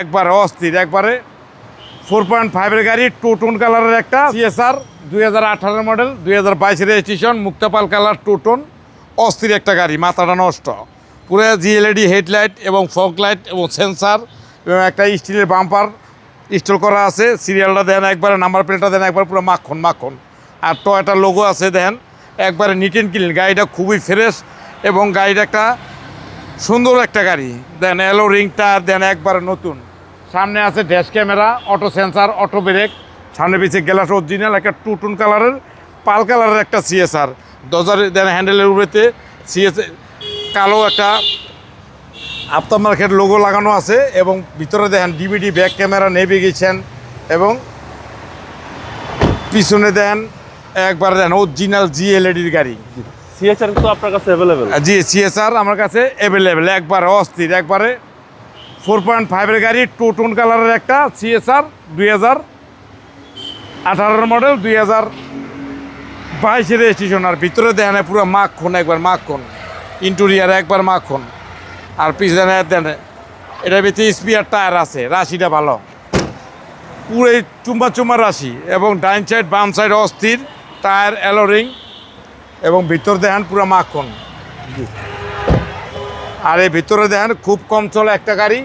একবারে অস্থির, একবারে 4.5 এর গাড়ি, টু টোন কালারের একটা সিএসআর 2018 মডেল, 2022 রেজিস্ট্রেশন, মুক্তাপাল কালার, টু টোন, অস্থির একটা গাড়ি, মাথাটা নষ্ট। পুরো জিএলইডি হেডলাইট এবং ফগ লাইট এবং সেন্সার এবং একটা স্টিলের বাম্পার ইনস্টল করা আছে। সিরিয়ালটা দেন একবারে, নাম্বার প্লেটটা দেন একবার পুরো মাখন মাখন। আর টয়টার লোগো আছে দেন, একবারে নিট অ্যান্ড ক্লিন। গাড়িটা খুবই ফ্রেশ এবং গাড়িটা একটা সুন্দর একটা গাড়ি দেন। এলো রিংটা দেন একবারে নতুন। সামনে আছে dash camera, auto sensor, auto brake, সামনে পিছিয়ে গ্লাস অরিজিনাল, একটা টু টোন কালারের পাল কালারের একটা সিএসআর। দরজার দেন হ্যান্ডেলের উপরেতে সিএসআর কালো একটা আফটার মার্কেট লোগো লাগানো আছে এবং ভিতরে দেখেন ডিভিডি, ব্যাক ক্যামেরা, নেভিগেশন এবং পিছনে দেন একবার দেন অরিজিনাল জিএলইডির গাড়ি। সিএসআর তো আপনার কাছে অ্যাভেলেবেল? জি, সিএসআর আমার কাছে অ্যাভেলেবেল, একবারে অস্থির, একবারে 4.5 এর গাড়ি, টু টোন কালারের একটা সিএসআর 2018 মডেল, 2022 রেজিস্ট্রেশন। আর ভিতরে দেখেন পুরো মাখন, একবার মাখন, ইন্টেরিয়ার একবার মাখন। আর পিছনে দেন এটার ভিতরে স্পিয়ার টায়ার আছে, রাশিটা ভালো, পুরো চুম্বা চুম্বা রাশি এবং ডাইন সাইড বাম সাইড অস্থির, টায়ার অ্যালোরিং এবং ভিতর দেখেন পুরো মাখন। আর এই ভিতরে দেখেন খুব কম চলা একটা গাড়ি,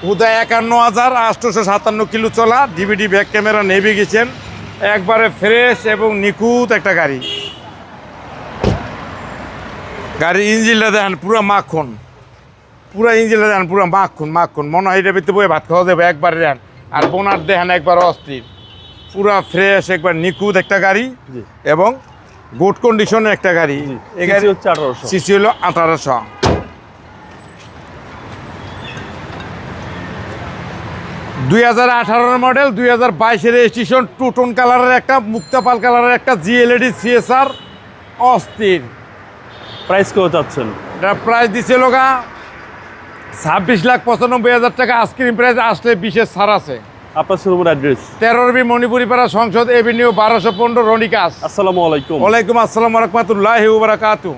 উদয় 51,857 কিলো চলা, ডিভিডি, ব্যাক ক্যামেরা, নেভিগেশন, একবারে ফ্রেশ এবং নিখুঁত একটা গাড়ি। গাড়ির ইঞ্জিনটা দেখেন পুরো মাখন, পুরো ইঞ্জিনটা দেখেন পুরো মাখন মাখন, মনে হয় এটার ভিতরে বয়ে ভাত খাওয়া যাবে একবারে দেন। আর বোনার দেখেন একবার অস্থির, পুরো ফ্রেশ, একবার নিখুঁত একটা গাড়ি এবং গুড কন্ডিশনের একটা গাড়ি। এই গাড়ি হচ্ছে 1800, সিসি হলো 1800। 2018 মডেল, 2022 রেজিস্ট্রেশন, টু টোন কালারের একটা মুক্তাপাল কালারের একটা জিএলইডি সিএসআর, অস্থির। প্রাইস কেউ চাচ্ছেন? এটা প্রাইস দিছিল 26,95,000 টাকা। আইসক্রিম প্রাইস আসলে 20-এর ছাড় আছে। আপনার শোরুমের অ্যাড্রেস? 13 মণিপুরিপাড়া, সংসদ এভিনিউ, 1215, রনিকাস। আসসালামু আলাইকুম। ওয়ালাইকুম আসসালাম ওয়া রাহমাতুল্লাহি ওয়া বারাকাতুহু।